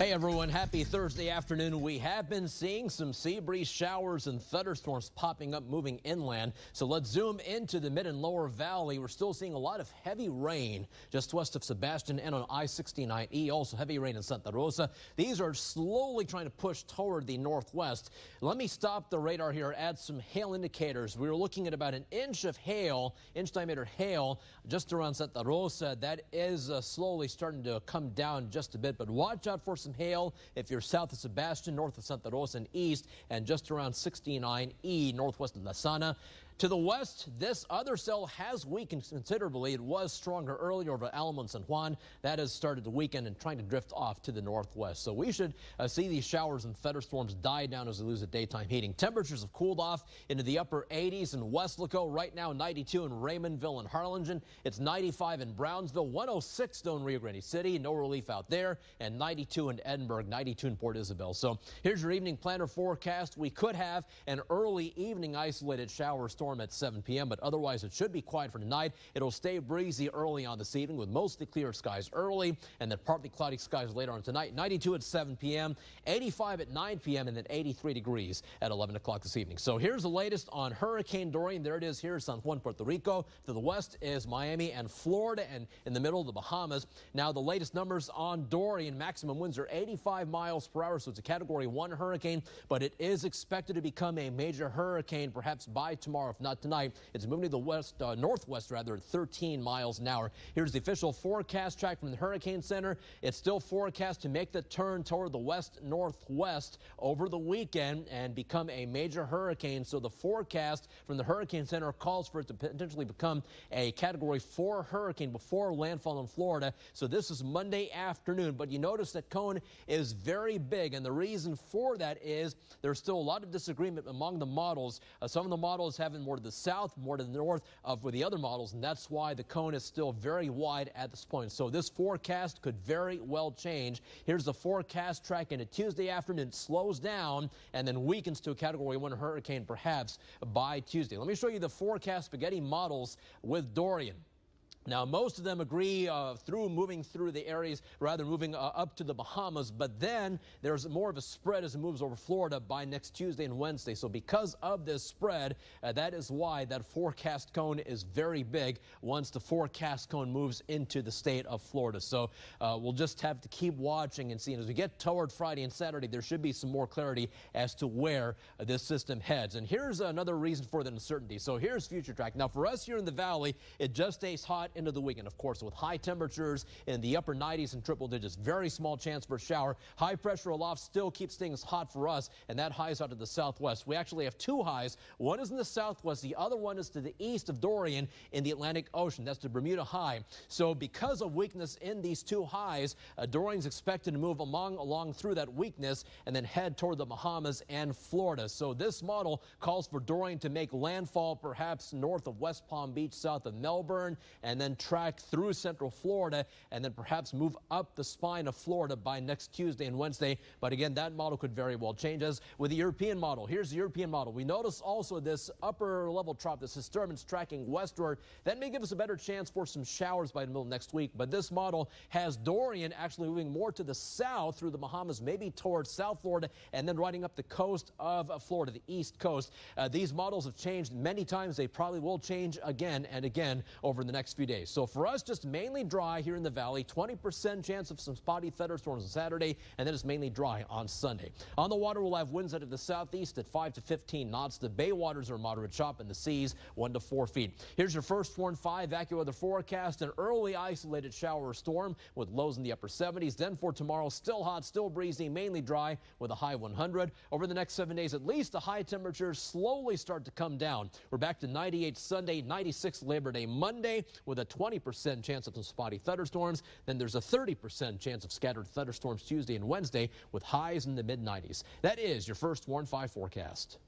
Hey everyone, happy Thursday afternoon. We have been seeing some sea breeze showers and thunderstorms popping up moving inland. So let's zoom into the mid and lower valley. We're still seeing a lot of heavy rain just west of Sebastian and on I-69E. Also heavy rain in Santa Rosa. These are slowly trying to push toward the northwest. Let me stop the radar here, add some hail indicators. We were looking at about an inch of hail, inch diameter hail just around Santa Rosa. That is slowly starting to come down just a bit, but watch out for some hail if you're south of Sebastian, north of Santa Rosa and east, and just around 69E northwest of La Sana. To the west, this other cell has weakened considerably. It was stronger earlier over Alamo and San Juan. That has started to weaken and trying to drift off to the northwest. So we should see these showers and thunderstorms die down as we lose the daytime heating. Temperatures have cooled off into the upper 80s in Weslaco. Right now, 92 in Raymondville and Harlingen. It's 95 in Brownsville, 106 though in Rio Grande City. No relief out there. And 92 in Edinburgh, 92 in Port Isabel. So here's your evening planner forecast. We could have an early evening isolated shower storm at 7 p.m., but otherwise it should be quiet for tonight. It'll stay breezy early on this evening with mostly clear skies early and then partly cloudy skies later on tonight. 92 at 7 p.m., 85 at 9 p.m., and then 83 degrees at 11 o'clock this evening. So here's the latest on Hurricane Dorian. There it is here, San Juan, Puerto Rico. To the west is Miami and Florida, and in the middle, the Bahamas. Now, the latest numbers on Dorian, maximum winds are 85 miles per hour, so it's a Category 1 hurricane, but it is expected to become a major hurricane perhaps by tomorrow, if not tonight. It's moving to the northwest at 13 miles an hour. Here's the official forecast track from the Hurricane Center. It's still forecast to make the turn toward the west-northwest over the weekend and become a major hurricane. So the forecast from the Hurricane Center calls for it to potentially become a Category 4 hurricane before landfall in Florida. So this is Monday afternoon, but you notice that cone is very big, and the reason for that is there's still a lot of disagreement among the models. Some of the models have it more to the south, more to the north of the other models, and that's why the cone is still very wide at this point. So this forecast could very well change. Here's the forecast track into Tuesday afternoon. It slows down and then weakens to a Category 1 hurricane perhaps by Tuesday. Let me show you the forecast spaghetti models with Dorian. Now, most of them agree moving through the areas, rather moving up to the Bahamas, but then there's more of a spread as it moves over Florida by next Tuesday and Wednesday. So because of this spread, that is why that forecast cone is very big once the forecast cone moves into the state of Florida. So we'll just have to keep watching and seeing. As we get toward Friday and Saturday, there should be some more clarity as to where this system heads. And here's another reason for the uncertainty. So here's future track. Now, for us here in the valley, it just stays hot into the weekend, of course, with high temperatures in the upper 90s and triple digits. Very small chance for a shower. High pressure aloft still keeps things hot for us, and that high is out to the southwest. We actually have two highs. One is in the southwest. The other one is to the east of Dorian in the Atlantic Ocean. That's the Bermuda High. So because of weakness in these two highs, Dorian's expected to move along through that weakness and then head toward the Bahamas and Florida. So this model calls for Dorian to make landfall perhaps north of West Palm Beach, south of Melbourne, and then track through central Florida and then perhaps move up the spine of Florida by next Tuesday and Wednesday. But again, that model could very well change. As with the European model, here's the European model. We notice also this upper level trough, this disturbance tracking westward. That may give us a better chance for some showers by the middle of next week. But this model has Dorian actually moving more to the south through the Bahamas, maybe towards South Florida, and then riding up the coast of Florida, the east coast. These models have changed many times. They probably will change again and again over the next few days. So for us, just mainly dry here in the valley, 20% chance of some spotty thunderstorms on Saturday, and then it's mainly dry on Sunday. On the water, we'll have winds out of the southeast at 5 to 15 knots. The bay waters are moderate chop, and the seas 1 to 4 feet. Here's your first Warn 5 AccuWeather forecast. An early isolated shower or storm with lows in the upper 70s. Then for tomorrow, still hot, still breezy, mainly dry with a high 100. Over the next 7 days, at least the high temperatures slowly start to come down. We're back to 98 Sunday, 96 Labor Day Monday with a 20% chance of some spotty thunderstorms. Then there's a 30% chance of scattered thunderstorms Tuesday and Wednesday with highs in the mid-90s. That is your first Warn 5 forecast.